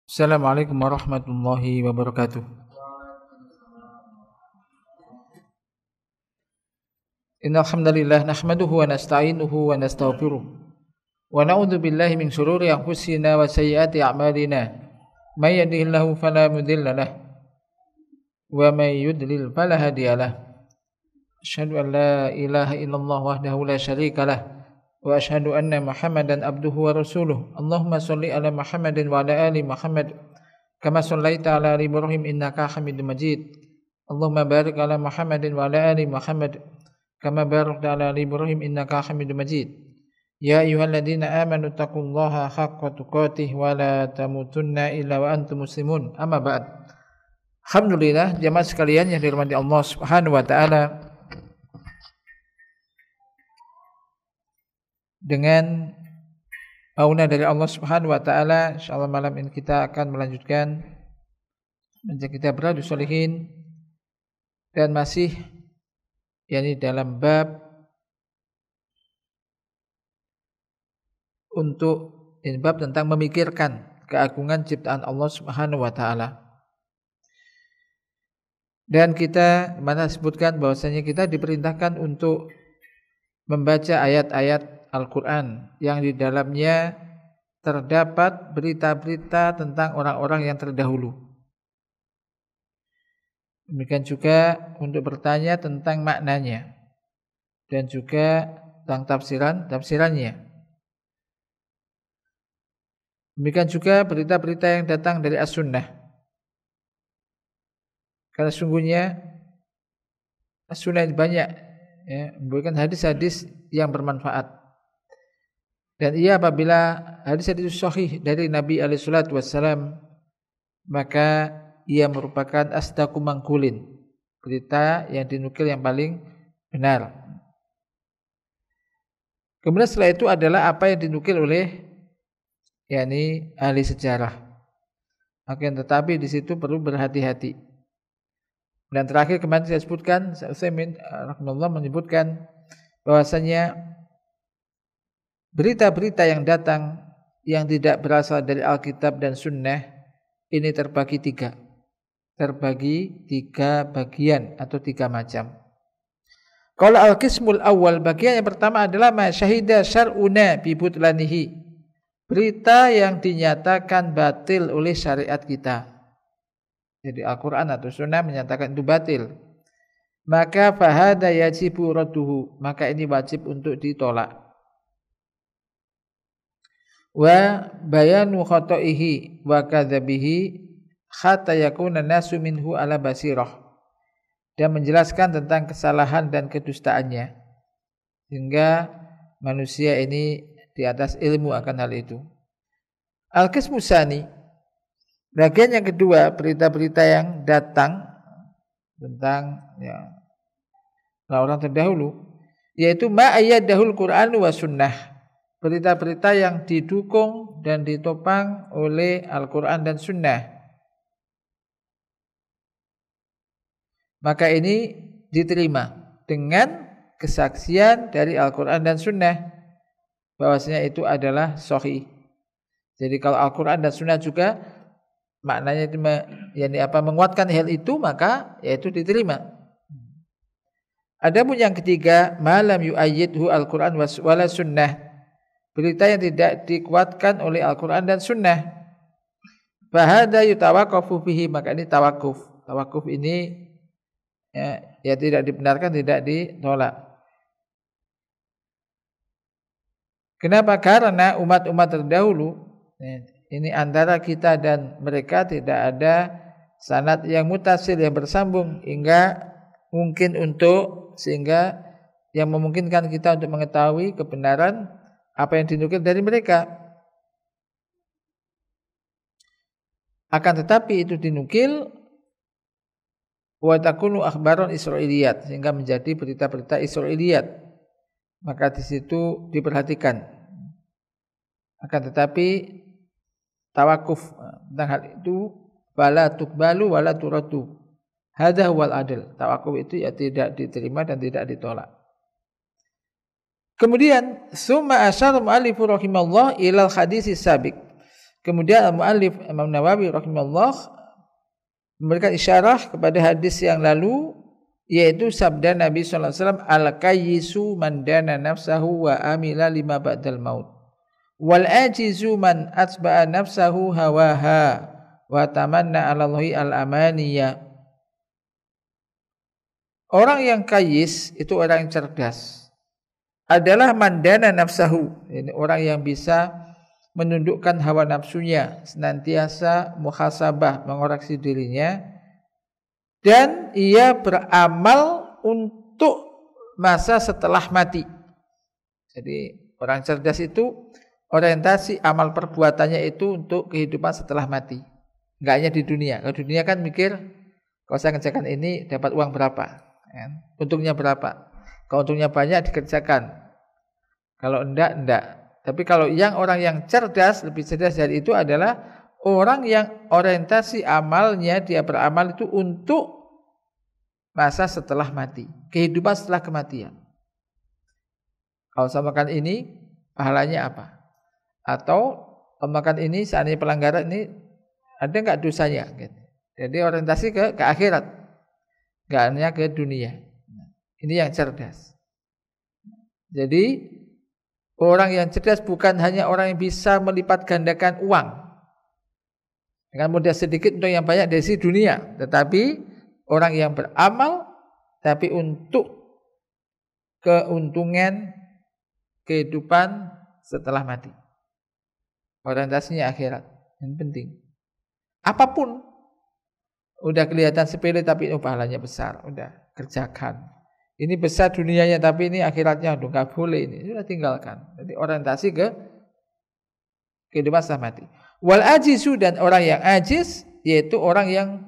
Assalamualaikum warahmatullahi wabarakatuh. Innal hamdalillah nahmaduhu wa nasta'inuhu wa nastaghfiruh wa na'udzu billahi min shururi anfusina wa sayyiati a'malina. May yahdihillahu fala mudilla lahu wa may yudlil fala hadiya lahu. Asyhadu an la ilaha illallah wahdahu la syarika lahu wa asyhadu anna Muhammadan abduhu wa rasuluh. Allahumma shalli ala Muhammadin wa ala ali Muhammad kama shallaita ala ali Ibrahim innaka Hamidum Majid. Allahumma barik ala Muhammadin wa ala ali Muhammad kama barakta ala ali Ibrahim innaka Hamidum Majid. Ya ayyuhalladzina amanu taqullaha haqqa tuqatih wa la tamutunna illa wa antum muslimun. Amma ba'd. Alhamdulillah jamaah sekalian yang dirahmati Allah Subhanahu wa taala, dengan auna dari Allah Subhanahu wa taala, insyaallah malam ini kita akan melanjutkan menjadi kita Riyadhus Shalihin dan masih dalam bab bab tentang memikirkan keagungan ciptaan Allah Subhanahu wa taala. Dan kita sebutkan bahwasanya kita diperintahkan untuk membaca ayat-ayat Al-Quran yang di dalamnya terdapat berita-berita tentang orang-orang yang terdahulu. Demikian juga untuk bertanya tentang maknanya dan juga tentang tafsirannya. Demikian juga berita-berita yang datang dari As-Sunnah. Karena sungguhnya As-Sunnah banyak memberikan hadis-hadis yang bermanfaat. Dan apabila hadis-hadis sahih dari Nabi alaihi salatu wassalam, maka ia merupakan asdaqu mangkulin, berita yang dinukil yang paling benar. Kemudian setelah itu adalah apa yang dinukil oleh ahli sejarah. Akan tetapi di situ perlu berhati-hati. Dan terakhir kemarin saya sebutkan, Utsaimin rahimahullah menyebutkan bahwasanya berita-berita yang datang yang tidak berasal dari Alkitab dan Sunnah ini terbagi tiga bagian atau tiga macam. Kalau al-qismul awal, bagian yang pertama adalah ma syahida syar'una bi butlanihi, berita yang dinyatakan batil oleh syariat kita. Jadi Al-Quran atau Sunnah menyatakan itu batil, maka fahada yajibu radduhu, maka ini wajib untuk ditolak. Wa bayanu khata'ihi wa kadzabihi hatta yakuna nasu minhu ala basirah, dan menjelaskan tentang kesalahan dan kedustaannya sehingga manusia ini di atas ilmu akan hal itu. Al-qismu tsani, bagian yang kedua, berita-berita yang datang tentang orang terdahulu, yaitu ma ayyadahul Qur'an wa sunnah, berita-berita yang didukung dan ditopang oleh Al-Quran dan Sunnah. Maka ini diterima dengan kesaksian dari Al-Quran dan Sunnah bahwasanya itu adalah sahih. Jadi kalau Al-Quran dan Sunnah juga maknanya itu menguatkan hal itu, maka yaitu diterima. Adapun yang ketiga, malam yu'ayyidhu Al-Quran wala Sunnah, berita yang tidak dikuatkan oleh Al-Quran dan Sunnah, fahada yutawaqafu bihi, maka ini tawakuf. Tawakuf ini tidak dibenarkan, tidak ditolak. Kenapa? Karena umat-umat terdahulu ini antara kita dan mereka tidak ada sanad yang mutasil, yang bersambung sehingga yang memungkinkan kita untuk mengetahui kebenaran apa yang dinukil dari mereka. Akan tetapi itu dinukil wa takunu akhbaron Israiliyat, sehingga menjadi berita-berita Israiliyat. Maka di situ diperhatikan. Akan tetapi tawakuf tentang hal itu, wala tuqbalu wala turatu. Hadza huwal adl. Tawakuf itu tidak diterima dan tidak ditolak. Kemudian summa asyara mu'allifu rahimallahu ilal hadis sabiq. Kemudian al-muallif Imam Nawawi rahimahullah memberikan isyarah kepada hadis yang lalu, yaitu sabda Nabi sallallahu alaihi wasallam, al-kayyisu man dana nafsahu wa amila lima ba'dal maut wal ajizu man atba'a nafsahu hawaha wa tamanna 'ala Allahi al-amaniya. Orang yang kayyis itu orang yang cerdas adalah mandana nafsahu, ini orang yang bisa menundukkan hawa nafsunya, senantiasa muhasabah, mengoreksi dirinya, dan ia beramal untuk masa setelah mati. Jadi orang cerdas itu orientasi amal perbuatannya itu untuk kehidupan setelah mati, enggak hanya di dunia. Kalau dunia kan mikir, kalau saya kerjakan ini dapat uang berapa, untungnya berapa. Kalau untungnya banyak dikerjakan, kalau enggak. Tapi kalau orang yang cerdas, lebih cerdas dari itu adalah orang yang orientasi amalnya, dia beramal itu untuk masa setelah mati, kehidupan setelah kematian. Kalau saya makan ini, pahalanya apa? Atau makan ini, seandainya pelanggaran ini, ada enggak dosanya? Jadi orientasi ke akhirat, enggak hanya ke dunia. Ini yang cerdas. Jadi orang yang cerdas bukan hanya orang yang bisa melipat gandakan uang dengan modal sedikit untuk yang banyak dari sisi dunia, tetapi orang yang beramal tapi untuk keuntungan kehidupan setelah mati. Orientasinya akhirat. Yang penting. Apapun udah kelihatan sepele tapi pahalanya besar, udah kerjakan. Ini besar dunianya tapi ini akhiratnya enggak boleh, ini sudah tinggalkan. Jadi orientasi ke kehidupan setelah mati. Wal ajizu, dan orang yang ajiz yaitu orang yang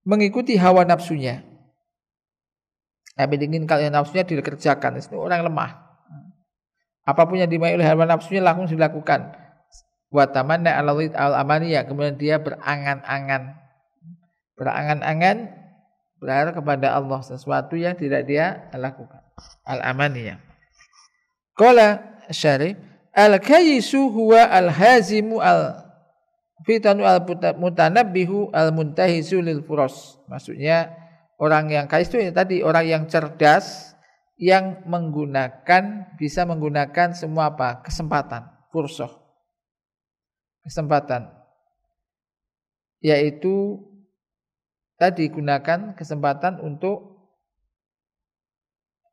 mengikuti hawa nafsunya. Apa diinginkan oleh nafsunya dikerjakan. Itu orang lemah. Apapun yang dimauin oleh hawa nafsunya langsung dilakukan. Wa tamanna 'ala al-amaniyah, kemudian dia berangan-angan. Berharap kepada Allah sesuatu yang tidak dia lakukan. Al-amaniyah. Qala syarih, al-kayyisu huwa al-hazimu al-fitanu al-mutanabbihu al-muntahizu lil furas. Maksudnya orang yang kayis itu tadi orang yang cerdas, yang bisa menggunakan semua apa? Kesempatan, fursah. Kesempatan. Yaitu tadi gunakan kesempatan untuk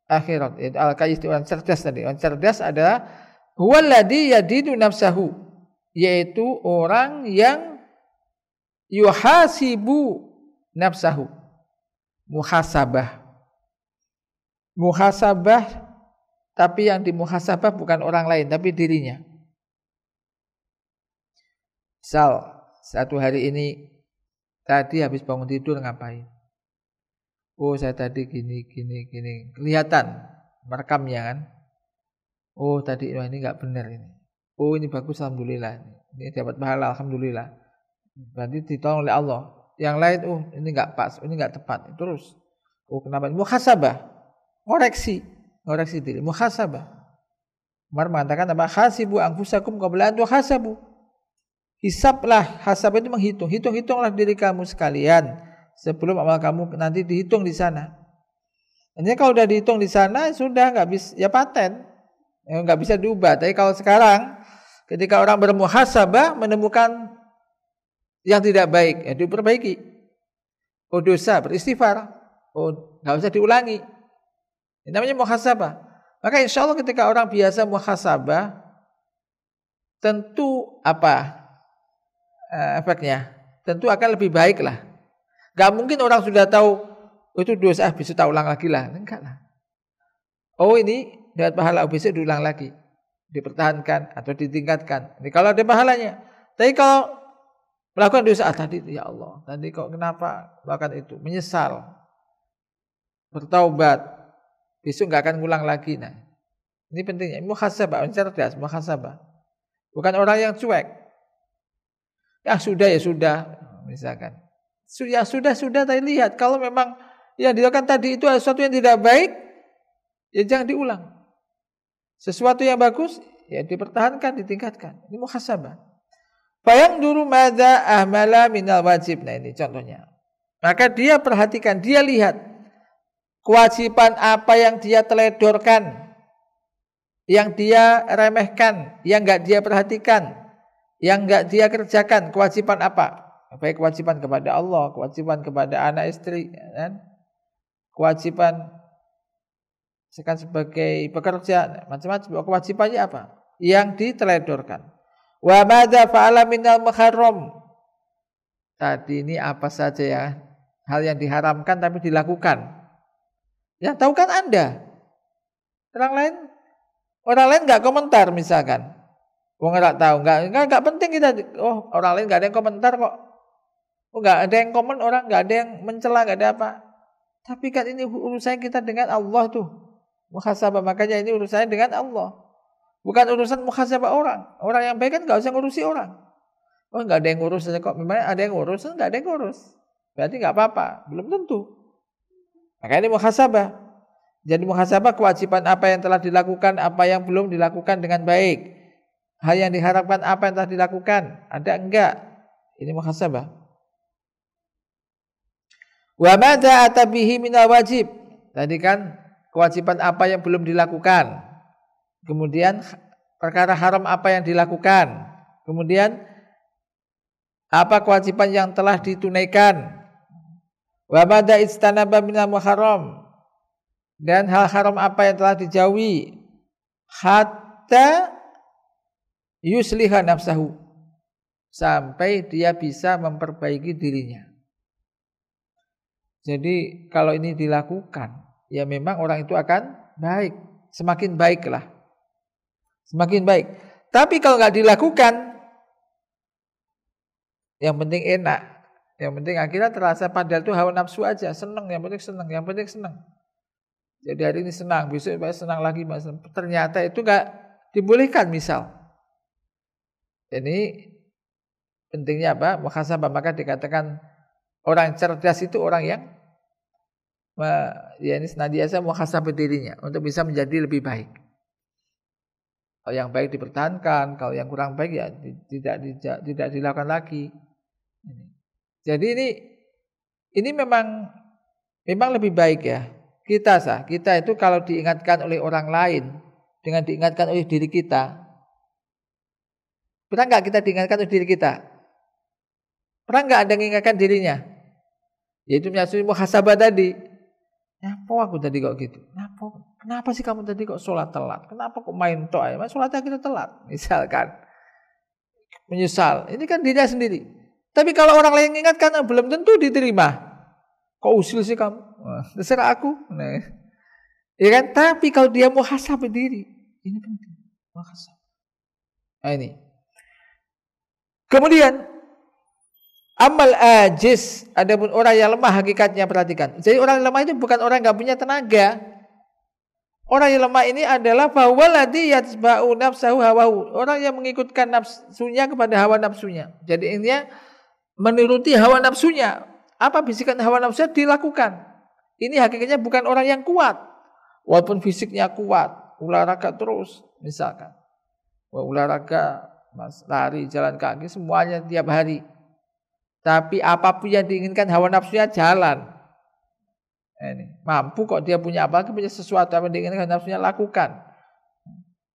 akhirat. Yaitu al-kayyis itu orang cerdas tadi. Orang cerdas adalah huwallazi yadidu nafsahu, yaitu orang yang yuhasibu nafsahu. Muhasabah. Tapi yang dimuhasabah bukan orang lain tapi dirinya. Misal satu hari ini, tadi habis bangun tidur ngapain? Oh, saya tadi gini. Kelihatan merekamnya kan. Oh, tadi ini enggak benar ini. Oh, ini bagus alhamdulillah. Ini dapat pahala alhamdulillah. Berarti ditolong oleh Allah. Yang lain, oh ini enggak pas, ini enggak tepat. Terus, oh kenapa? Muhasabah. Koreksi diri. Muhasabah. Umar mengatakan apa? Hasibu anfusakum qabla an tuhasabu. Hisablah, hasab itu menghitung. Hitunglah diri kamu sekalian sebelum amal kamu nanti dihitung di sana. Hanya kalau udah dihitung di sana sudah enggak bisa, ya paten. Enggak bisa diubah. Tapi kalau sekarang ketika orang bermuhasabah menemukan yang tidak baik, ya diperbaiki. Oh dosa, beristighfar. Oh enggak usah diulangi. Ini namanya muhasabah. Maka insya Allah ketika orang biasa muhasabah, tentu apa efeknya? Tentu akan lebih baik lah. Gak mungkin orang sudah tahu itu dosa, besok tak ulang lagi lah. Enggak lah. Oh ini dapat pahala, besok diulang lagi. Dipertahankan atau ditingkatkan. Ini kalau ada pahalanya. Tapi kalau melakukan dosa, tadi ya Allah, tadi kok kenapa melakukan itu? Menyesal. Bertaubat. Besok enggak akan ngulang lagi. Nah, ini pentingnya. Muhasabah, cerdas, muhasabah. Bukan orang yang cuek. Ya sudah, misalkan. Ya sudah, tapi lihat. Kalau memang yang dilakukan tadi itu sesuatu yang tidak baik, ya jangan diulang. Sesuatu yang bagus, ya dipertahankan, ditingkatkan. Ini muhasabah. Fayanduru madza ahmala minal wajib. Nah ini contohnya. Maka dia perhatikan, dia lihat kewajiban apa yang dia teledorkan, yang dia remehkan, yang enggak dia perhatikan, yang enggak dia kerjakan. Kewajiban apa? Baik kewajiban kepada Allah, kewajiban kepada anak istri, kan? Kewajiban sebagai pekerja, macam-macam. Kewajibannya apa? Yang diteledorkan. Wa madza fa'ala minal muharram. Tadi ini apa saja ya hal yang diharamkan tapi dilakukan. Yang tahu kan Anda. Orang lain enggak komentar misalkan. Wong enggak tahu, enggak penting kita. Oh, orang lain enggak ada yang komentar kok. Oh, enggak ada yang komen, orang enggak ada yang mencela, enggak ada apa. Tapi kan ini urusan kita dengan Allah tuh. Muhasabah, makanya ini urusannya dengan Allah. Bukan urusan muhasabah orang. Orang yang baik kan enggak usah ngurusi orang. Oh, enggak ada yang ngurus saja kok. Memang ada yang ngurus, enggak ada yang ngurus. Berarti enggak apa-apa, belum tentu. Makanya ini muhasabah. Jadi muhasabah kewajiban apa yang telah dilakukan, apa yang belum dilakukan dengan baik. Hal yang diharapkan apa yang telah dilakukan, ada enggak? Ini muhasabah. Wa madza atabihi minal wajib. Tadi kan kewajiban apa yang belum dilakukan. Kemudian perkara haram apa yang dilakukan. Kemudian apa kewajiban yang telah ditunaikan. Wa madza istanaba minal muharram. Dan hal haram apa yang telah dijauhi. Hatta yusliha nafsahu. Sampai dia bisa memperbaiki dirinya. Jadi kalau ini dilakukan, ya memang orang itu akan baik. Semakin baiklah. Semakin baik. Tapi kalau nggak dilakukan, yang penting enak. Yang penting akhirnya terasa padahal itu hawa nafsu aja. Senang, yang penting senang. Yang penting senang. Jadi hari ini senang, besok senang lagi. Ternyata itu nggak dibolehkan misal. Ini pentingnya apa? Muhasabah. Maka dikatakan orang cerdas itu orang yang ya ini senantiasa muhasabah dirinya untuk bisa menjadi lebih baik. Kalau yang baik dipertahankan, kalau yang kurang baik ya tidak dilakukan lagi. Jadi ini memang lebih baik ya. Kita itu kalau diingatkan oleh orang lain dengan diingatkan oleh diri kita. Pernah enggak kita diingatkan oleh diri kita? Pernah enggak Anda mengingatkan dirinya? Yaitu menyasui muhasabah tadi. Kenapa aku tadi kok gitu? Kenapa sih kamu tadi kok sholat telat? Kenapa kok main tok ya? Sholatnya kita telat. Misalkan. Menyesal. Ini kan dirinya sendiri. Tapi kalau orang lain mengingatkan belum tentu diterima. Kok usil sih kamu? Terserah aku. Nah. Ya kan? Tapi kalau dia muhasabah diri. Ini penting. Muhasabah. Nah ini. Kemudian amal ajiz, adapun orang yang lemah hakikatnya perhatikan. Jadi orang yang lemah itu bukan orang yang enggak punya tenaga. Orang yang lemah ini adalah bahwa ladzi yatsba'u nafsahu hawahu. Orang yang mengikutkan nafsunya kepada hawa nafsunya. Jadi intinya menuruti hawa nafsunya. Apa bisikan hawa nafsunya dilakukan. Ini hakikatnya bukan orang yang kuat. Walaupun fisiknya kuat, olahraga terus misalkan. Olahraga, lari, jalan kaki semuanya tiap hari. Tapi apapun yang diinginkan hawa nafsunya jalan. Ini mampu kok dia punya apa? Punya sesuatu yang diinginkan hawa nafsunya lakukan.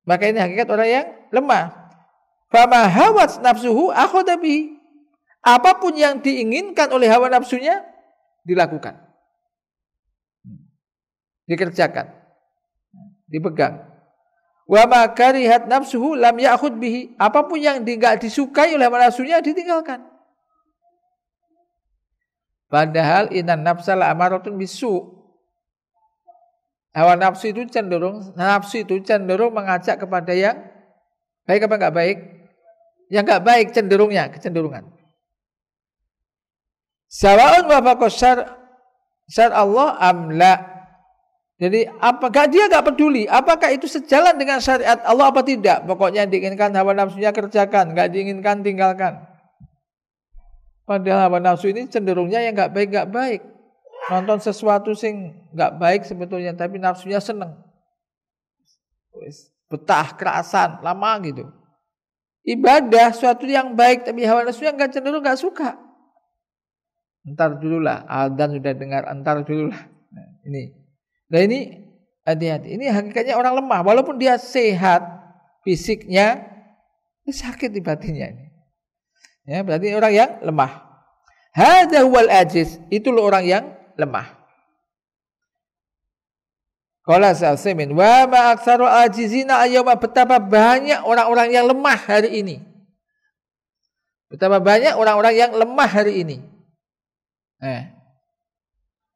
Maka ini hakikat orang yang lemah. Fama hawat nafsuhu akhadha bihi. Apapun yang diinginkan oleh hawa nafsunya dilakukan. Dikerjakan. Dipegang. Wa ma karihat nafsuhu lam ya'khud bihi. Apapun yang enggak disukai oleh hawa nafsunya ditinggalkan. Padahal innan nafsa la amaratun bisu. Hawa nafsu itu cenderung mengajak kepada yang baik apa enggak baik? Yang enggak baik kecenderungan. Sawa'un wafaqa syar Allah amla. Jadi apakah dia enggak peduli apakah itu sejalan dengan syariat Allah apa tidak? Pokoknya diinginkan hawa nafsunya kerjakan, enggak diinginkan tinggalkan. Padahal hawa nafsu ini cenderungnya yang enggak baik. Nonton sesuatu sing enggak baik sebetulnya tapi nafsunya seneng. Betah kerasan lama gitu. ibadah suatu yang baik tapi hawa nafsunya cenderung enggak suka. Entar dululah, adzan sudah dengar, entar dululah. Nah, ini. Nah, ini hati-hati. Ini hakikatnya orang lemah walaupun dia sehat fisiknya, ini sakit di batinnya ini. Ya, berarti orang yang lemah. Hadza huwal ajiz, itu loh orang yang lemah. Qala Sa'simin wa ma aktsaru ajizina ayyama, betapa banyak orang-orang yang lemah hari ini. Betapa banyak orang-orang yang lemah hari ini.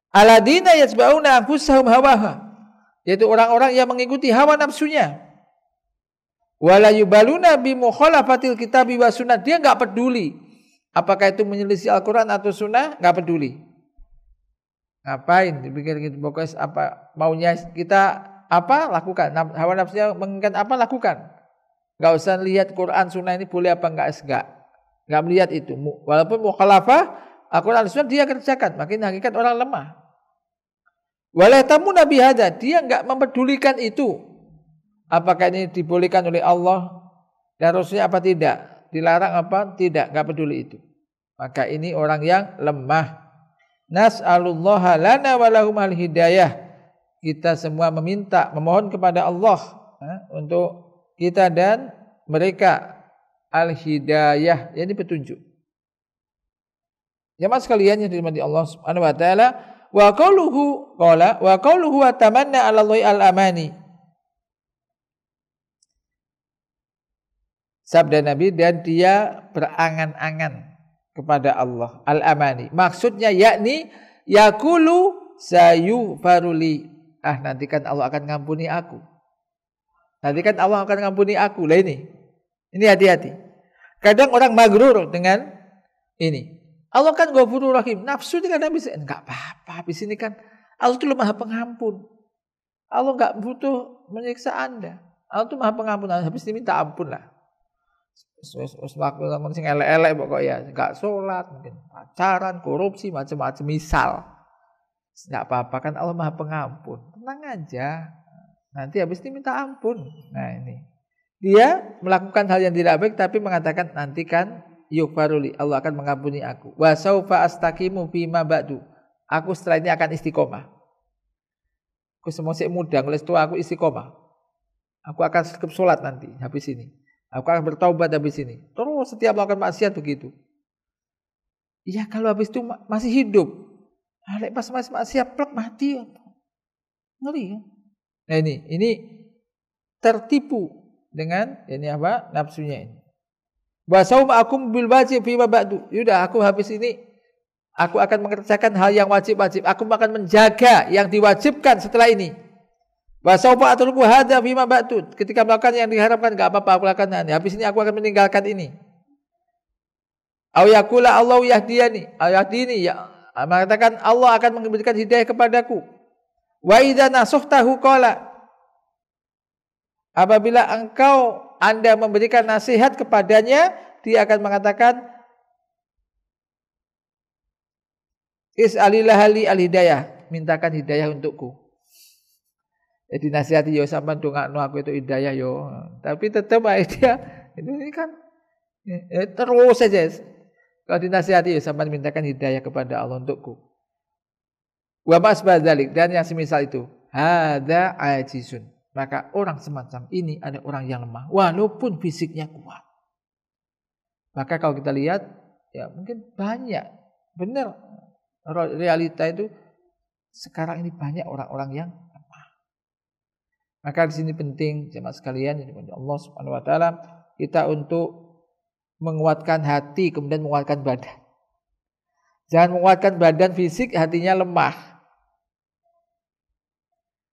Aladina yasba'una anfusahum hawaha, yaitu orang-orang yang mengikuti hawa nafsunya. Wala yubaluna bi mukhalafatil kitabi wa sunnah, dia enggak peduli apakah itu menyelisih Al-Qur'an atau sunnah, enggak peduli. Ngapain dipikir gitu, pokoknya apa maunya kita apa lakukan, hawa nafsunya menginginkan apa lakukan. Enggak usah lihat Quran sunnah ini boleh apa enggak melihat itu. Walaupun mukhalafah Al-Quran sunnah dia kerjakan, makin hakikat orang lemah. Wala tamu nabi hada, dia enggak mempedulikan itu. Apakah ini dibolehkan oleh Allah dan Rasulnya apa tidak, dilarang apa tidak, enggak peduli itu. Maka ini orang yang lemah. Nas'alullaha lana wa lahum al-hidayah. Kita semua memohon kepada Allah untuk kita dan mereka al-hidayah, yakni petunjuk. Jemaah sekalian yang dirahmati Allah Subhanahu wa taala, wa qauluhu wa tamanna 'ala Allahi al-amani. Sabda Nabi, dan dia berangan-angan kepada Allah, al-amani. Maksudnya yakni yaqulu sayufaruli. Nanti kan Allah akan ngampuni aku. Nanti kan Allah akan ngampuni aku. Lah ini hati-hati. Kadang orang magrur dengan ini. Allah kan Ghafurur Rahim. Nafsu itu kadang bisa enggak apa-apa. Habis ini kan Allah itu Maha Pengampun. Allah enggak butuh menyiksa Anda. Allah itu Maha Pengampun. Habis ini minta ampun lah. Wis mlakukan sing elek-elek pokoknya, enggak sholat, mungkin pacaran, korupsi, macam-macam misal. Enggak apa-apa kan Allah Maha Pengampun. Tenang aja. Nanti habis ini minta ampun. Nah, ini. Dia melakukan hal yang tidak baik tapi mengatakan nanti kan yughfaruli, Allah akan mengampuni aku. Wa saufa astaqimu fima ba'du. Aku setelah ini akan istiqomah. Aku masih muda, oleh itu aku istiqomah. Aku akan tetap sholat nanti habis ini. Aku akan bertaubat habis ini. Terus setiap melakukan maksiat begitu. Iya, kalau habis itu masih hidup. Pas masih maksiat plek mati. Ngeri ya. Nah ini tertipu dengan ini apa? Nafsunya ini. Wa sauma'akum bil wajib fi ma ba'du. Yaudah, aku habis ini aku akan mengerjakan hal yang wajib-wajib. Aku akan menjaga yang diwajibkan setelah ini. Wa saufa atruku hadza fi ma ba'du. Ketika melakukan yang diharapkan enggak apa-apa aku lakukan. Habis ini aku akan meninggalkan ini. Au yaqula Allahu yahdini. Yahdini ya. Mengatakan Allah akan memberikan hidayah kepadaku. Wa idza nasuhtahu qala. Apabila Anda memberikan nasihat kepadanya, dia akan mengatakan is'alillahali al-hidayah, mintakan hidayah untukku. Jadi nasihati yo sampean dongakno aku itu hidayah yo. Tapi tetap dia ini kan terus saja. Kalau dinasihati yo sampean mintakan hidayah kepada Allah untukku. Wa masbadzalik, dan yang semisal itu. Hadza ajizun. Maka orang semacam ini ada orang yang lemah walaupun fisiknya kuat. Maka kalau kita lihat ya mungkin banyak benar realita itu sekarang ini banyak orang-orang yang lemah. Maka di sini penting jemaah sekalian Allah Subhanahu wa taala kita untuk menguatkan hati kemudian menguatkan badan. Jangan menguatkan badan fisik, hatinya lemah.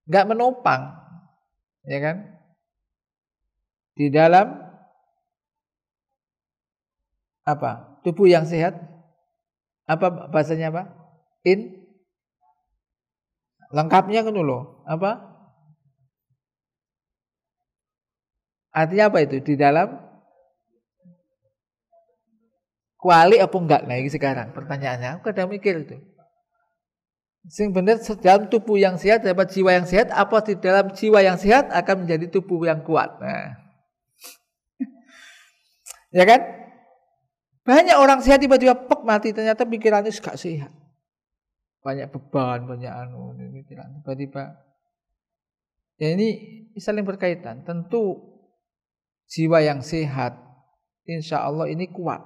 Enggak menopang. Ya kan? Di dalam apa? Tubuh yang sehat. Apa bahasanya apa? Lengkapnya kan dulu. Apa? Artinya apa itu? Di dalam kuali apa enggak? Nah ini sekarang pertanyaannya. Aku kadang mikir itu. Sing benar dalam tubuh yang sehat dapat jiwa yang sehat, apa di dalam jiwa yang sehat akan menjadi tubuh yang kuat. Nah. Ya kan? Banyak orang sehat tiba-tiba mati, ternyata pikirannya gak sehat. Banyak beban, banyak pikiran tiba-tiba. Ya ini saling berkaitan. Tentu jiwa yang sehat, insya Allah ini kuat.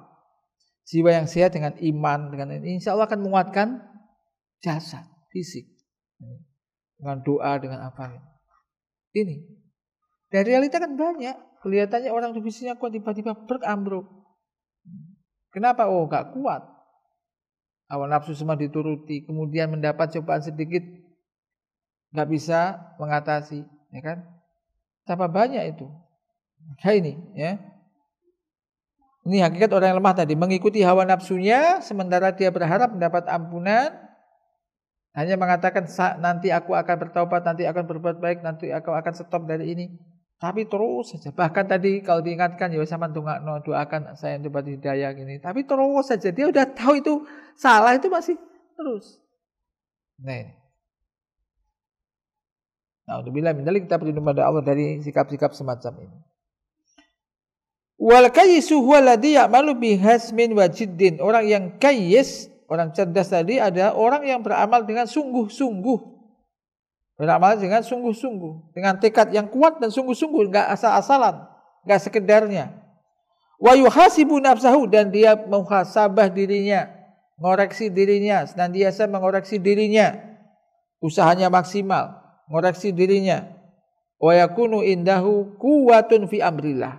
Jiwa yang sehat dengan iman, dengan ini, insya Allah akan menguatkan jasad, fisik. Dengan doa, dengan apa. Ini. Dan realita kan banyak. Kelihatannya orang fisiknya kuat, tiba-tiba berambruk. Kenapa? Oh, gak kuat. Awal nafsu semua dituruti, kemudian mendapat cobaan sedikit, gak bisa mengatasi, ya kan? Tambah banyak itu. Kayak ini, ya. Ini hakikat orang yang lemah tadi, mengikuti hawa nafsunya, sementara dia berharap mendapat ampunan, hanya mengatakan nanti aku akan bertaubat, nanti akan berbuat baik, nanti aku akan stop dari ini. Tapi terus saja. Bahkan tadi kalau diingatkan ya sama doakan saya dapat hidayah gini. Tapi terus saja dia udah tahu itu salah, itu masih terus. Nah ini. Alhamdulillah mindalik, kita berlindung pada Allah dari sikap-sikap semacam ini. Wal kayyisu huwa alladhi ya'malu bihasmin wa jiddin. Orang yang kayyis, orang cerdas tadi adalah orang yang beramal dengan sungguh-sungguh. Beramal dengan sungguh-sungguh, dengan tekad yang kuat dan sungguh-sungguh, enggak asal-asalan, enggak sekedarnya. Wa yuhasibu nafsahu, dan dia muhasabah dirinya, mengoreksi dirinya, senantiasa mengoreksi dirinya. Usahanya maksimal, mengoreksi dirinya. Wa yakunu indahu quwwatun fi amrillah.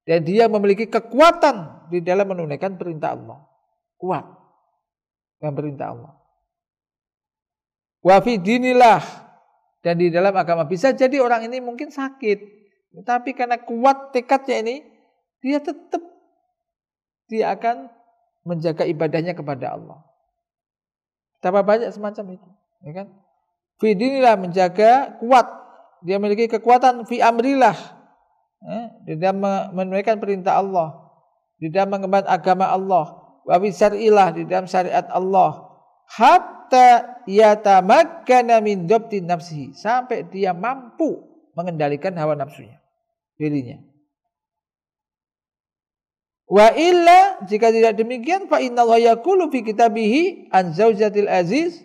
Dan dia memiliki kekuatan di dalam menunaikan perintah Allah. Kuat dengan perintah Allah. Wa fi dinillah, dan di dalam agama. Bisa jadi orang ini mungkin sakit, tapi karena kuat tekadnya ini, dia akan menjaga ibadahnya kepada Allah. Betapa banyak semacam itu, ya kan? Fi dinillah, menjaga kuat, dia memiliki kekuatan fi amrillah, di dalam menunaikan perintah Allah, di dalam mengemban agama Allah, wa fi syar'illah, di dalam syariat Allah, hatta yatamakkana min dhabti nafsihi, sampai dia mampu mengendalikan hawa nafsunya, dirinya. Wa illa, jika tidak demikian, fa innallaha yaqulu fi kitabihi an zaujatil aziz,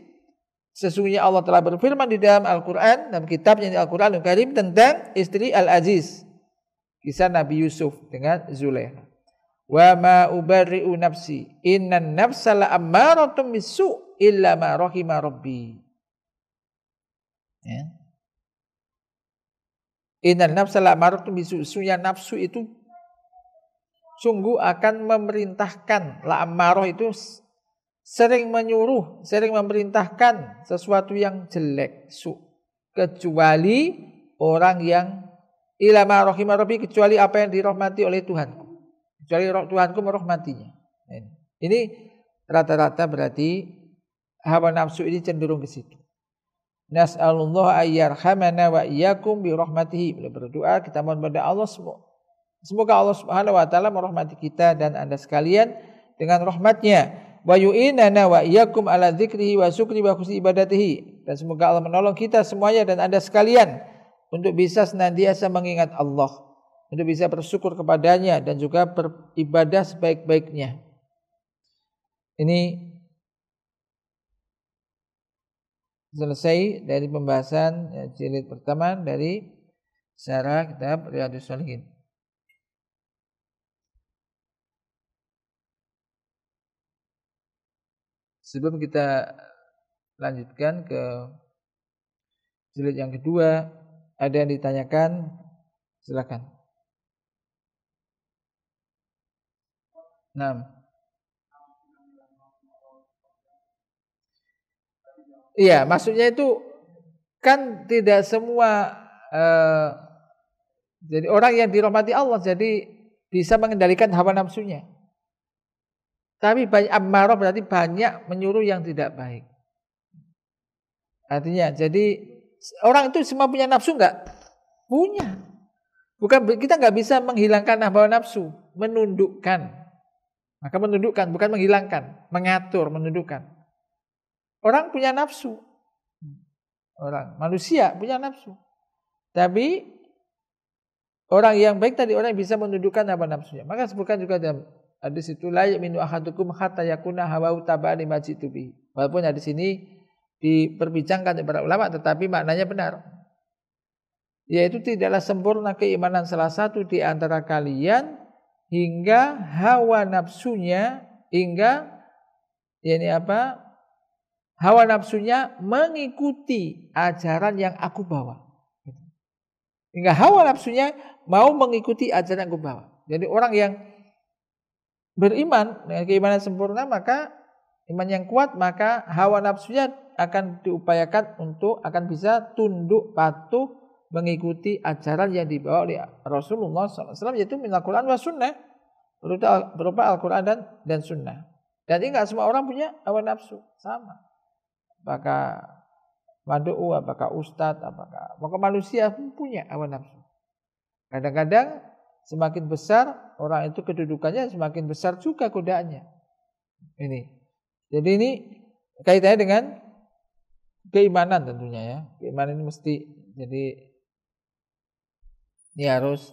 sesungguhnya Allah telah berfirman di dalam Al-Qur'an, dalam kitabnya Al-Qur'anul Karim, tentang istri Al-Aziz, kisah Nabi Yusuf dengan Zulaikha. Wa ma ubarri'u nafsi innan nafsa la'ammaratun bisu' illa ma rahima rabbi. Ya. Innan nafsa la'ammaratun bisu', sesungguhnya nafsu itu sungguh akan memerintahkan. La'ammarah itu sering menyuruh, sering memerintahkan sesuatu yang jelek, kecuali orang yang illa ma rahima rabbi, kecuali apa yang dirahmati oleh Tuhanku. Kecuali Tuhanku merahmatinya. Ini rata-rata berarti hawa nafsu ini cenderung ke situ. Nas'alullah ayyarhamana wa iyyakum bi rahmatihi. Bila berdoa kita mohon pada Allah, semoga Allah Subhanahu wa taala merahmati kita dan Anda sekalian dengan rahmatnya. Wa yu'inana wa iyyakum ala dzikrihi wa syukri wa husni ibadatihi. Dan semoga Allah menolong kita semuanya dan Anda sekalian untuk bisa senantiasa mengingat Allah, untuk bisa bersyukur kepadanya dan juga beribadah sebaik-baiknya. Ini selesai dari pembahasan jilid pertama dari syarah kitab Riyadhus Shalihin. Sebelum kita lanjutkan ke jilid yang kedua, ada yang ditanyakan, silakan. 6. Iya, maksudnya itu kan tidak semua jadi orang yang dirahmati Allah jadi bisa mengendalikan hawa nafsunya. Tapi banyak ammarah berarti banyak menyuruh yang tidak baik. Artinya jadi orang itu semua punya nafsu enggak? Punya. Bukan, kita enggak bisa menghilangkan hawa nafsu, menundukkan. Maka menundukkan, bukan menghilangkan, mengatur, menundukkan. Orang punya nafsu. Orang, manusia punya nafsu. Tapi Orang yang baik tadi orang yang bisa menundukkan hawa nafsunya. Maka sebutkan juga dalam hadis itu la ya'minu ahadukum hatta yakuna hawa'u taba'an lima jitu bihi. Walaupun hadis ini diperbincangkan oleh para ulama tetapi maknanya benar. Yaitu tidaklah sempurna keimanan salah satu di antara kalian hingga hawa nafsunya hawa nafsunya mengikuti ajaran yang aku bawa. Hingga hawa nafsunya mau mengikuti ajaran yang aku bawa. Jadi orang yang beriman dengan keimanan sempurna, maka iman yang kuat, maka hawa nafsunya akan diupayakan untuk akan bisa tunduk patuh mengikuti ajaran yang dibawa oleh Rasulullah SAW, yaitu minal Quran wa sunnah, berupa Al-Quran dan sunnah. Dan ini enggak semua orang punya hawa nafsu sama. Apakah madu'u, apakah ustadz, apakah manusia pun punya hawa nafsu. Kadang-kadang semakin besar orang itu kedudukannya, semakin besar juga godaannya. Ini. Jadi ini kaitannya dengan keimanan tentunya ya. Keimanan ini mesti jadi ini harus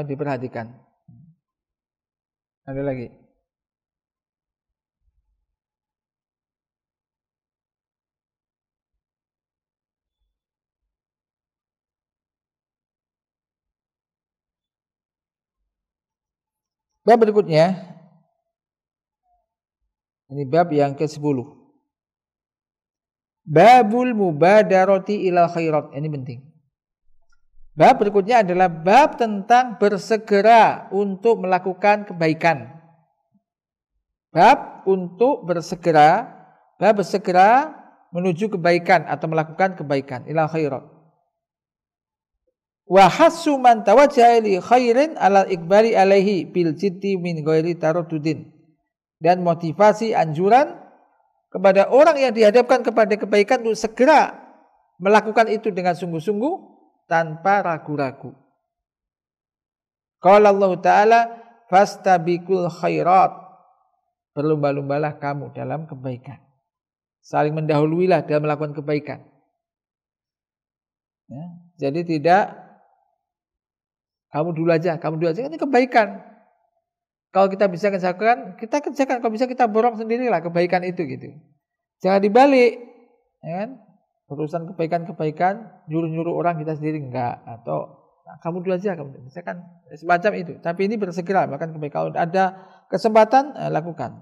diperhatikan. Ada lagi. Bab berikutnya, ini bab yang ke-10. Babul mubadarati ilal khairat. Ini penting. Bab berikutnya adalah bab tentang bersegera untuk melakukan kebaikan. Bab bersegera menuju kebaikan atau melakukan kebaikan, ilal khairat. Wa hassu man tawajjaha li khairin alal ikbali alaihi bil jiddi min ghairi taraddudin. Dan motivasi anjuran kepada orang yang dihadapkan kepada kebaikan untuk segera melakukan itu dengan sungguh-sungguh tanpa ragu-ragu. Qala Allah Ta'ala fastabiqul khairat. Berlomba-lombalah kamu dalam kebaikan. Saling mendahuluilah dalam melakukan kebaikan. Ya, jadi tidak kamu dulu aja, ini kebaikan. Kalau kita bisa kerjakan, kita kerjakan. Kalau bisa kita borong sendirilah kebaikan itu gitu. Jangan dibalik, ya kan? Urusan kebaikan, nyuruh-nyuruh orang kita sendiri enggak, atau nah, kamu dulu aja, kamu misalkan semacam itu. Tapi ini bersegera, bahkan kebaikan. Kalau ada kesempatan, lakukan.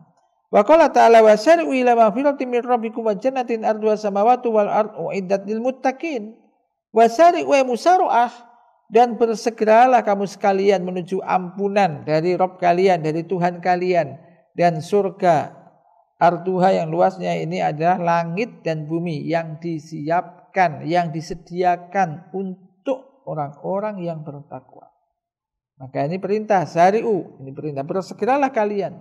Wa qala ta'ala wasari'u ila maghfiratin min rabbikum wa jannatin arduha samawati wal ardu uiddat lil muttaqin. Wasari'u wa musara'ah. Dan bersegeralah kamu sekalian menuju ampunan dari Rabb kalian, dari Tuhan kalian. Dan surga arduha yang luasnya ini adalah langit dan bumi yang disiapkan, yang disediakan untuk orang-orang yang bertakwa. Maka ini perintah, sari'u, ini perintah, bersegeralah kalian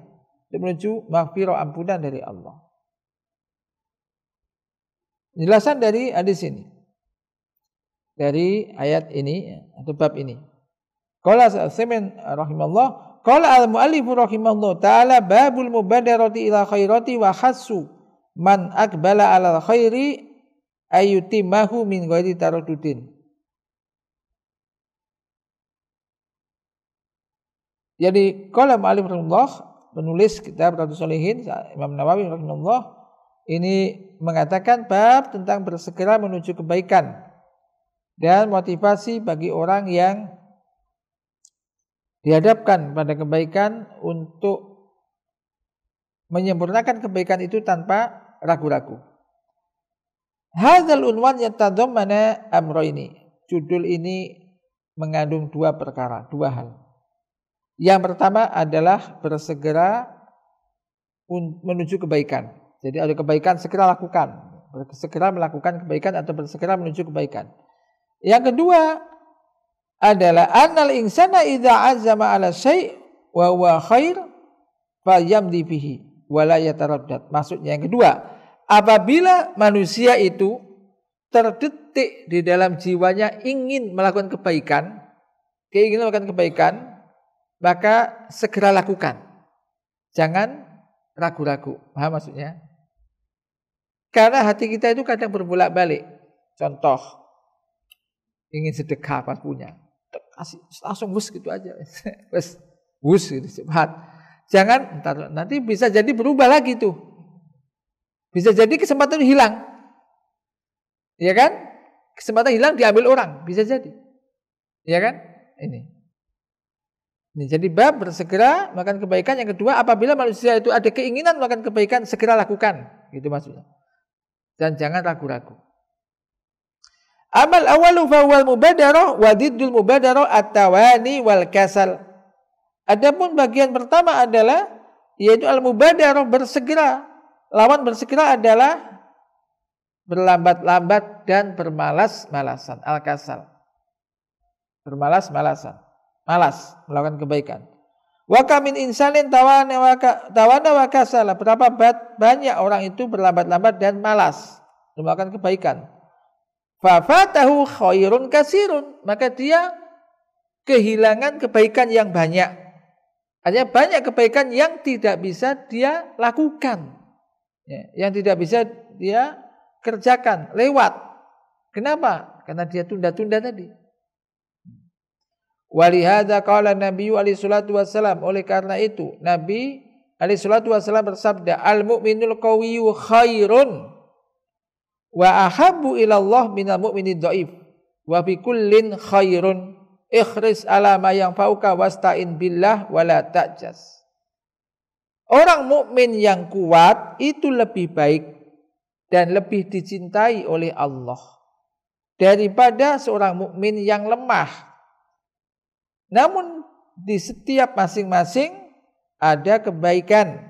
menuju maghfirah, ampunan dari Allah. Penjelasan dari hadis ini, dari ayat ini atau bab ini. Qala Al-Utsaimin rahimallahu, qala al-muallif rahimallahu taala babul mubadarati ila khairati wa hassu man aqbala 'alal khairi ayyutimahu min ghairi taraddudin. Jadi qala al-muallif rahimahullah, penulis kitab Riyadhus Shalihin Imam Nawawi rahimahullah, ini mengatakan bab tentang bersegera menuju kebaikan dan motivasi bagi orang yang dihadapkan pada kebaikan untuk menyempurnakan kebaikan itu tanpa ragu-ragu. Hadzal unwan yatadammana amrayni. Judul ini mengandung dua perkara, dua hal. Yang pertama adalah bersegera menuju kebaikan. Jadi ada kebaikan segera lakukan, bersegera melakukan kebaikan atau bersegera menuju kebaikan. Yang kedua adalah annal insana idza azama ala syai' wa huwa khair fayamdi bihi wa la yataraddad. Maksudnya yang kedua, apabila manusia itu terdetik di dalam jiwanya ingin melakukan kebaikan, keinginan melakukan kebaikan, maka segera lakukan. Jangan ragu-ragu. Paham maksudnya? Karena hati kita itu kadang berbolak-balik. Contoh, ingin sedekah pas punya, kasih langsung wus gitu aja. Wus gitu cepat. Jangan nanti bisa jadi berubah lagi tuh. Bisa jadi kesempatan hilang. Ya kan? Kesempatan hilang diambil orang, bisa jadi. Ya kan? Ini jadi bab bersegera melakukan kebaikan. Yang kedua, apabila manusia itu ada keinginan melakukan kebaikan, segera lakukan. Gitu maksudnya. Dan jangan ragu-ragu. Amal awalu fawwal mubadarah wa diddul mubadarah at-tawani wal kasal. Adapun bagian pertama adalah yaitu al-mubadarah, bersegera. Lawan bersegera adalah berlambat-lambat dan bermalas-malasan, al-kasal. Bermalas-malasan, malas melakukan kebaikan. Wa kamin insanin tawana wa kasala. Berapa banyak orang itu berlambat-lambat dan malas melakukan kebaikan. Fa fatahu khairun kasirun, maka dia kehilangan kebaikan yang banyak. Hanya banyak kebaikan yang tidak bisa dia lakukan. Ya, yang tidak bisa dia kerjakan, lewat. Kenapa? Karena dia tunda-tunda tadi. Walihada qala Nabi alaihi salatu wasallam, oleh karena itu Nabi alaihi salatu wasallam bersabda, al-mu'minul qawiyyu khairun wa ahabbu ilallah minal mu'minid dhaif wa fi kullin khairun ikhris ala ma yanfa'uka wasta'in billah wala ta'jas. Orang mukmin yang kuat itu lebih baik dan lebih dicintai oleh Allah daripada seorang mukmin yang lemah. Namun di setiap masing-masing ada kebaikan.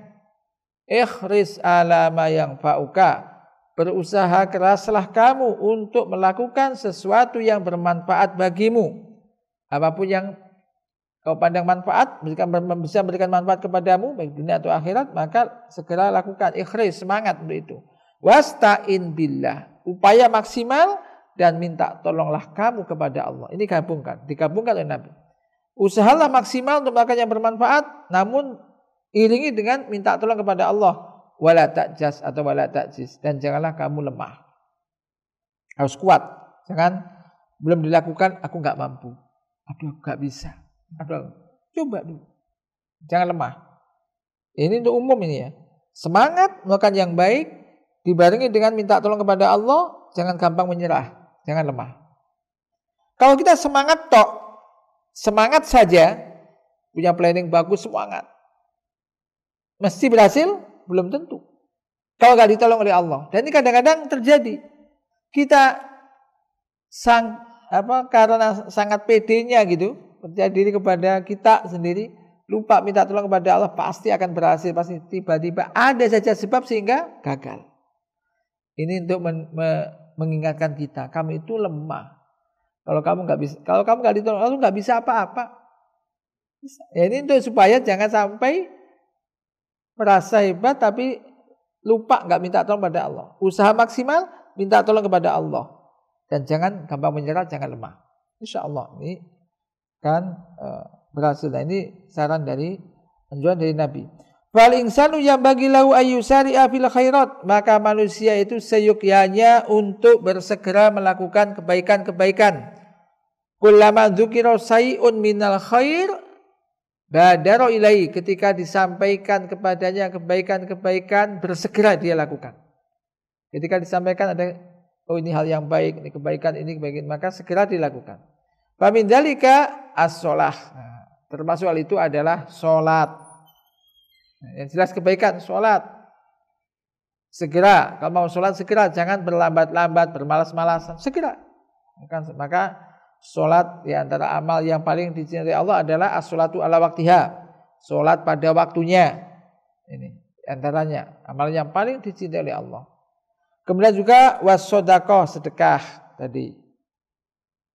Ikhris ala ma yanfa'uka, berusaha keraslah kamu untuk melakukan sesuatu yang bermanfaat bagimu. Apapun yang kau pandang manfaat, bisa memberikan manfaat kepadamu, baik dunia atau akhirat, maka segera lakukan. Ikhris, semangat untuk itu. Wasta'in billah, upaya maksimal dan minta tolonglah kamu kepada Allah. Ini digabungkan oleh Nabi. Usahalah maksimal untuk melakukan yang bermanfaat, namun iringi dengan minta tolong kepada Allah. Wala ta'jas atau wala ta'jiz, dan janganlah kamu lemah. Harus kuat. Jangan belum dilakukan aku enggak mampu. Aduh, enggak bisa. Aduh, coba dulu. Jangan lemah. Ini untuk umum ini ya. Semangat melakukan yang baik dibarengi dengan minta tolong kepada Allah, jangan gampang menyerah, jangan lemah. Kalau kita semangat semangat saja, punya planning bagus, semangat, mesti berhasil? Belum tentu. Kalau nggak ditolong oleh Allah. Dan ini kadang-kadang terjadi. Kita karena sangat pedenya gitu, percaya diri kepada kita sendiri, lupa minta tolong kepada Allah, pasti akan berhasil. Pasti tiba-tiba ada saja sebab sehingga gagal. Ini untuk mengingatkan kita, kamu itu lemah. Kalau kamu nggak ditolong Allah, nggak bisa apa-apa. Ya, ini untuk supaya jangan sampai merasa hebat tapi lupa nggak minta tolong kepada Allah. Usaha maksimal, minta tolong kepada Allah, dan jangan gampang menyerah, jangan lemah. Insya Allah ini kan berhasil. Nah, ini saran dari anjuran dari Nabi. Fal insanu yang bagi lahu ayyusari'a fil khairat, maka manusia itu seyogyanya untuk bersegera melakukan kebaikan-kebaikan. Kullama dzukira say'un minal khair badara ilai, ketika disampaikan kepadanya kebaikan-kebaikan, bersegera dia lakukan. Ketika disampaikan ada ini hal yang baik, ini kebaikan, maka segera dilakukan. Fa min dzalika as-shalah. Termasuk hal itu adalah salat. Yang jelas kebaikan, salat. Segera, kalau mau salat segera, jangan berlambat-lambat, bermalas-malasan, segera. Maka salat di antara amal yang paling dicintai Allah adalah as-salatu ala waktiha, salat pada waktunya. Ini antaranya amal yang paling dicintai oleh Allah. Kemudian juga was-shadaqah, sedekah tadi.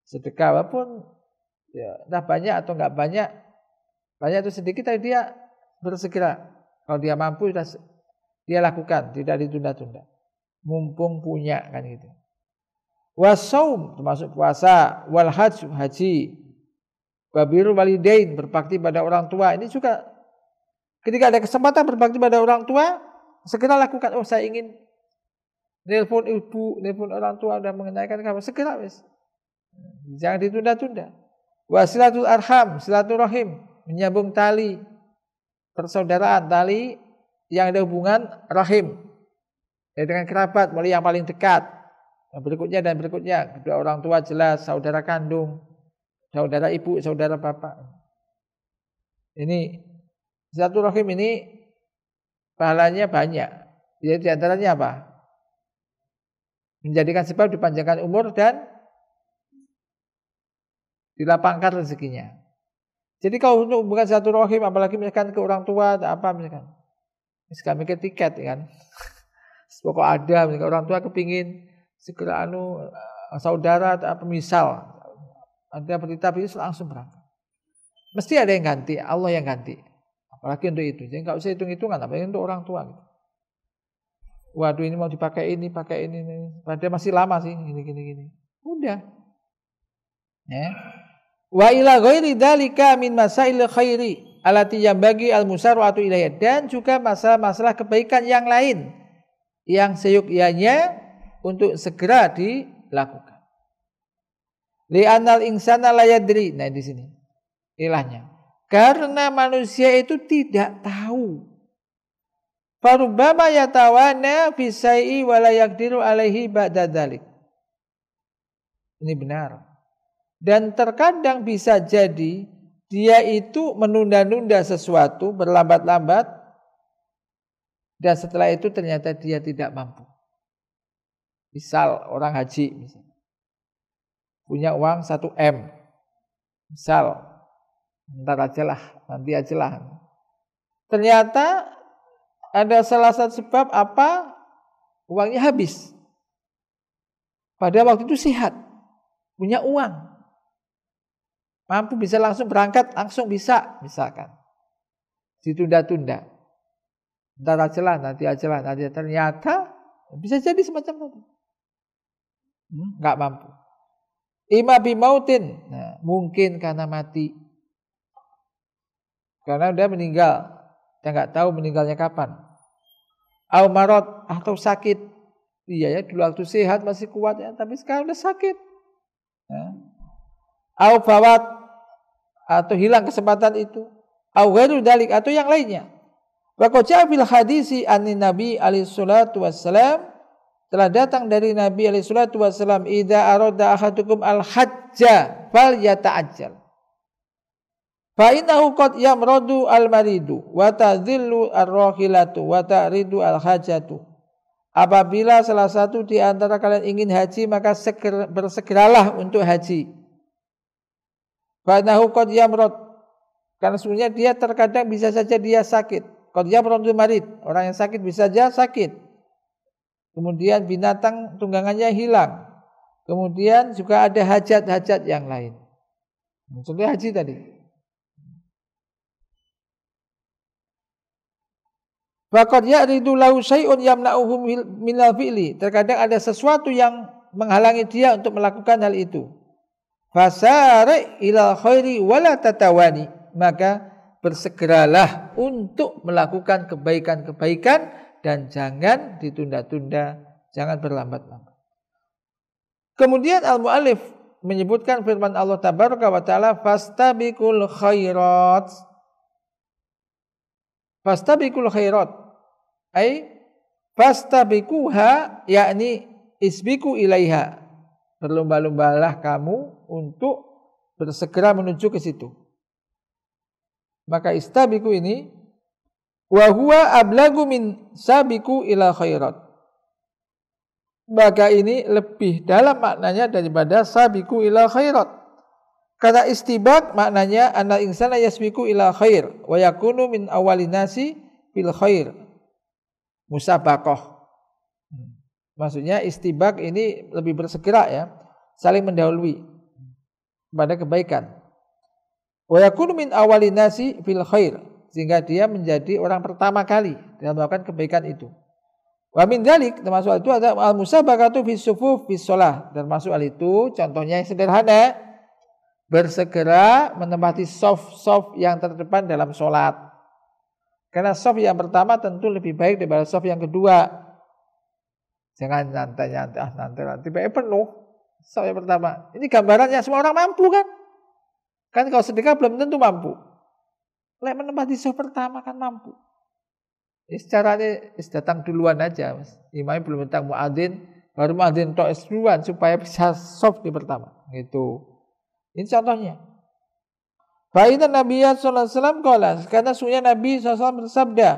Sedekah walaupun ya, entah banyak atau enggak banyak atau sedikit, tapi dia bersegera. Kalau dia mampu dia lakukan, tidak ditunda-tunda. Mumpung punya kan gitu. Wasaum termasuk puasa, wal haji, babirul walidain, berbakti pada orang tua. Ini juga ketika ada kesempatan berbakti pada orang tua, segera lakukan. Oh, saya ingin nelpon ibu, nelpon orang tua, udah mengenaikan kamu, segera wis. Jangan ditunda-tunda. Wasilatul arham, silaturahim, menyambung tali persaudaraan, tali yang ada hubungan rahim dengan kerabat, mulai yang paling dekat, yang berikutnya dan berikutnya, kedua orang tua jelas, saudara kandung, saudara ibu, saudara bapak. Ini silaturahim ini pahalanya banyak. Jadi di antaranya apa? Menjadikan sebab dipanjangkan umur dan dilapangkan rezekinya. Jadi kalau untuk hubungan silaturahim, apalagi misalkan ke orang tua, apa misalkan mikir tiket kan, pokok ada misalkan orang tua kepingin segera saudara apa misal ada berita bisnis langsung berangkat. Mesti ada yang ganti, Allah yang ganti. Apalagi untuk itu, jadi nggak usah hitung-hitungan, apalagi untuk orang tua. Gitu. Waduh ini mau dipakai ini, pakai ini. Padahal masih lama sih, gini. Udah. Ya. Wa ila ghairi dzalika min masail khairi allati yambagi al-musarratu ilayha, dan juga masalah-masalah kebaikan yang lain yang seyukyanya untuk segera dilakukan. Li'annal insana la yadri. Nah di sini ilahnya. Karena manusia itu tidak tahu. Farubbama yatawana fi syai'i wa la yaqdiru alaihi ba'da dzalik. Ini benar. Dan terkadang bisa jadi dia itu menunda-nunda sesuatu, berlambat-lambat, dan setelah itu ternyata dia tidak mampu. Misal orang haji misalnya, punya uang 1 M, misal nanti aja lah. Ternyata ada salah satu sebab apa uangnya habis. Pada waktu itu sehat, punya uang. Mampu bisa langsung berangkat, langsung bisa, misalkan. Ditunda-tunda. Nanti aja lah. Ternyata bisa jadi semacam itu. Enggak mampu. Ima bimautin. Nah, mungkin karena mati. Karena udah meninggal. Dia enggak tahu meninggalnya kapan. Au marad, atau sakit. Iya ya, dulu waktu sehat masih kuat ya, tapi sekarang udah sakit. Au fawat, atau hilang kesempatan itu. Au ghairu dalik, atau yang lainnya. Wa qad ja'a fil hadisi anin Nabi alaihi salatu wassalam, telah datang dari Nabi alaihi salatu wassalam, idza arada ahadukum al-hajja falyata'ajjal. Fa innahu qad yamradu al-maridu wa tadhillu ar-rahilatu wa ta'ridu al-hajatu. Apabila salah satu di antara kalian ingin haji, maka bersegeralah untuk haji. Fa innahu qad yamrad, karena sebenarnya dia terkadang bisa saja dia sakit. Qad yamradu marid, orang yang sakit bisa saja sakit. Kemudian binatang tunggangannya hilang. Kemudian juga ada hajat-hajat yang lain. Contohnya haji tadi. Faqad ya'ridu lahu syai'un yamna'uhu minal fi'li. Terkadang ada sesuatu yang menghalangi dia untuk melakukan hal itu. Fasari' ilal khairi wala tatawani. Maka bersegeralah untuk melakukan kebaikan-kebaikan dan jangan ditunda-tunda, jangan berlambat-lambat. Kemudian al-muallif menyebutkan firman Allah tabaraka wa taala, fastabiqul khairat. Fastabiqul khairat ay fastabiquha, yakni isbiqu ilaiha. Berlomba-lombalah kamu untuk bersegera menuju ke situ. Maka istabiqu ini wa huwa ablagu min sabiqu ila khairat. Maka ini lebih dalam maknanya daripada sabiqu ila khairat. Kata istibaq maknanya anna insana yasbiqu ila khair wa yakunu min awwalin nasi fil khair. Musabaqah. Maksudnya istibaq ini lebih bersegera ya, saling mendahului pada kebaikan. Wa yakunu min awwalin nasi fil khair, sehingga dia menjadi orang pertama kali dalam melakukan kebaikan itu. Wa min dzalik, termasuk itu ada al-musabaqatu fi sufuf fi shalah. Termasuk hal itu contohnya yang sederhana, bersegera menempati shaf-shaf yang terdepan dalam sholat. Karena shaf yang pertama tentu lebih baik daripada shaf yang kedua. Jangan nanti penuh. Soft yang pertama. Ini gambarannya semua orang mampu kan? Kan kalau sedekah belum tentu mampu. Lek menempati soft pertama kan mampu. Caranya datang duluan aja, Mas. Imamnya belum datang muadzin, baru muadzin tok duluan supaya bisa soft di pertama. Gitu. Ini contohnya. Fa'inna Nabiya sallallahu alaihi wasallam qala, karena sungguhnya Nabi SAW bersabda,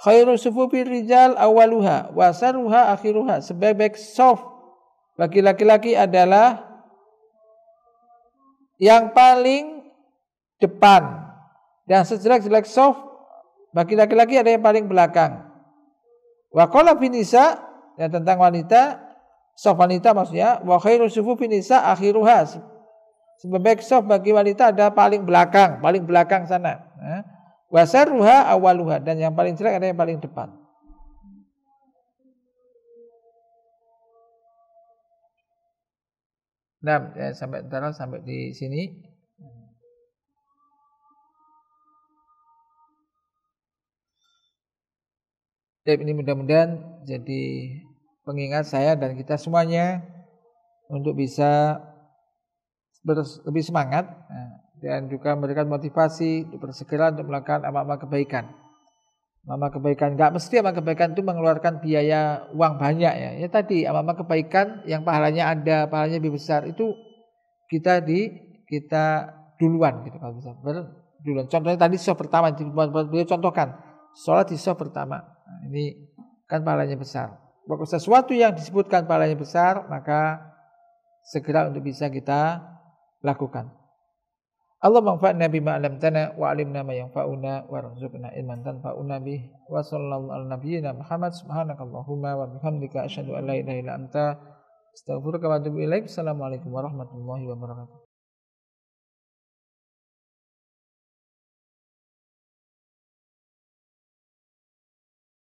khairu sufufi rijal awaluha wa saruha akhiruha. Sebaik-baik soft bagi laki-laki adalah yang paling depan, dan sejelek-jelek soft bagi laki-laki ada yang paling belakang. Wa qala fi nisa, dan tentang wanita, soft wanita maksudnya, wa khairu sufufi nisa akhiruha. Sebaik soft bagi wanita ada paling belakang sana. Wa sarruha awaluha, dan yang paling jelek ada yang paling depan. Nah, ya, sampai di sini. Ini mudah-mudahan jadi pengingat saya dan kita semuanya untuk bisa lebih semangat dan juga memberikan motivasi untuk bersegera untuk melakukan amal-amal kebaikan. Amal kebaikan, enggak mesti amal kebaikan itu mengeluarkan biaya uang banyak ya. Ya tadi amal-amal kebaikan yang pahalanya ada, pahalanya lebih besar itu kita duluan gitu kalau bisa. Duluan. Contohnya tadi soft pertama beliau contohkan. Sholat di soft pertama. Nah, ini kan pahalanya besar. Pokoknya sesuatu yang disebutkan pahalanya besar, maka segera untuk bisa kita lakukan. Allah manfa'na bima 'allamtana wa 'allimna ma yanfa'una warzuqna ilman tanfa'una bih wa sallallahu ala nabiyyina Muhammad subhanakallahumma wa bihamdika asyhadu an la ilaha illa anta astaghfiruka wa atubu ilaik. Assalamualaikum warahmatullahi wabarakatuh.